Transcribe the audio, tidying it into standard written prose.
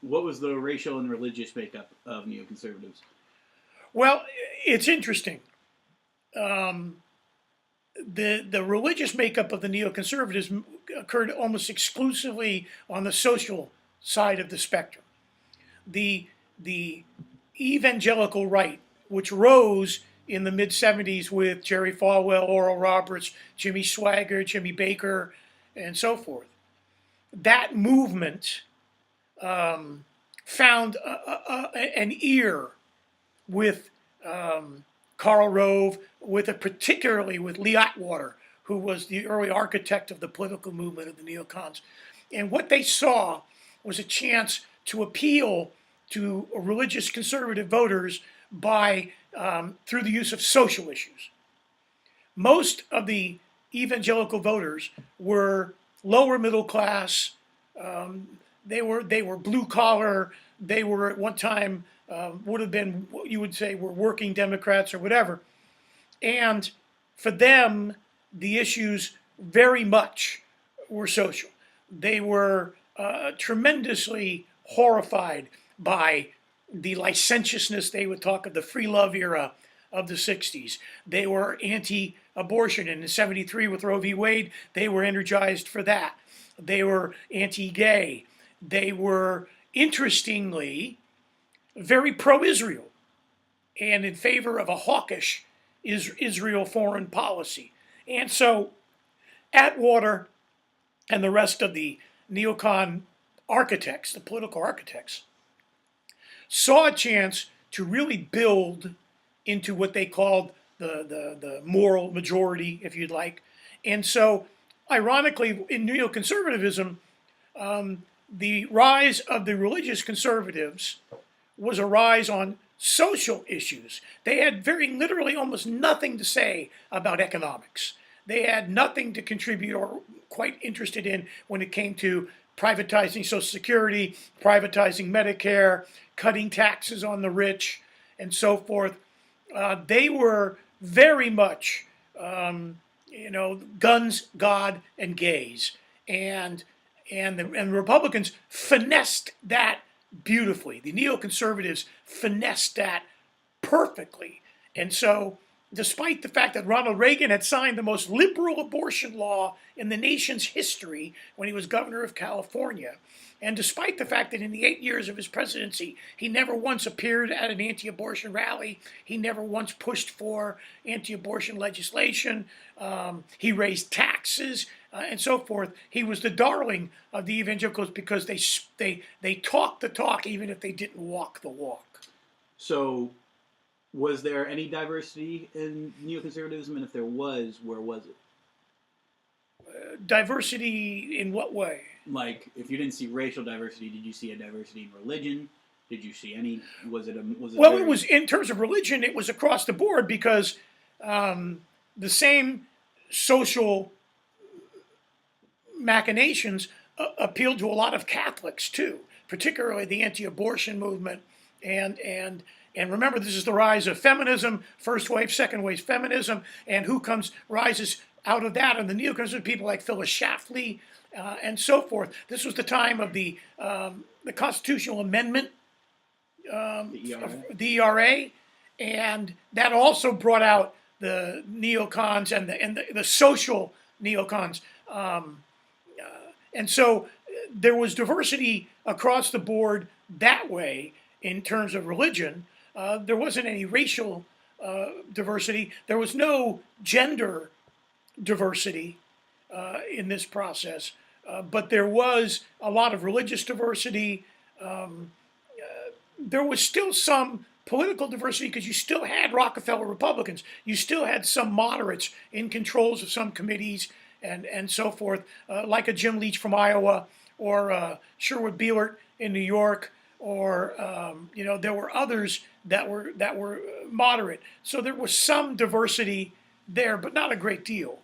What was the racial and religious makeup of neoconservatives? Well, it's interesting. Um, the religious makeup of the neoconservatives occurred almost exclusively on the social side of the spectrum. The evangelical right, which rose in the mid '70s with Jerry Falwell, Oral Roberts, Jimmy Swaggart, Jimmy Baker, and so forth. That movement found an ear with Karl Rove, particularly with Lee Atwater, who was the early architect of the political movement of the neocons. And what they saw was a chance to appeal to religious conservative voters by through the use of social issues. Most of the evangelical voters were lower middle class. They were blue collar. They were at one time would have been what you would say were working Democrats or whatever. And for them, the issues very much were social. They were tremendously horrified by the licentiousness. They would talk of the free love era of the 60s. They were anti-abortion. And in '73 with Roe v. Wade, they were energized for that. They were anti-gay. They were, interestingly, very pro-Israel and in favor of a hawkish Israel foreign policy. And so Atwater and the rest of the neocon architects, the political architects, saw a chance to really build into what they called the moral majority, if you'd like. And so, ironically, in neoconservatism, the rise of the religious conservatives was a rise on social issues. They had very literally almost nothing to say about economics. They had nothing to contribute or quite interested in when it came to privatizing Social Security, privatizing Medicare, cutting taxes on the rich, and so forth. They were very much, guns, God, and gays, and Republicans finessed that beautifully. The neoconservatives finessed that perfectly. And so, despite the fact that Ronald Reagan had signed the most liberal abortion law in the nation's history when he was governor of California, and despite the fact that in the 8 years of his presidency, he never once appeared at an anti-abortion rally, he never once pushed for anti-abortion legislation, he raised taxes, and so forth. He was the darling of the evangelicals because they talked the talk even if they didn't walk the walk. So, was there any diversity in neoconservatism, and if there was, where was it? Diversity in what way? Like, if you didn't see racial diversity, did you see a diversity in religion? Did you see any? Well, it was in terms of religion. It was across the board because the same social machinations appealed to a lot of Catholics too, particularly the anti-abortion movement. And remember, this is the rise of feminism, first wave, second wave feminism, and who rises out of that? And the neoconservative people like Phyllis Schlafly and so forth. This was the time of the constitutional amendment, the ERA, and that also brought out the neocons and the social neocons. And so there was diversity across the board that way in terms of religion. There wasn't any racial diversity. There was no gender diversity in this process, but there was a lot of religious diversity. There was still some political diversity because you still had Rockefeller Republicans. You still had some moderates in controls of some committees and so forth, like a Jim Leach from Iowa or Sherwood Beelert in New York, or there were others that were moderate. So there was some diversity there, but not a great deal.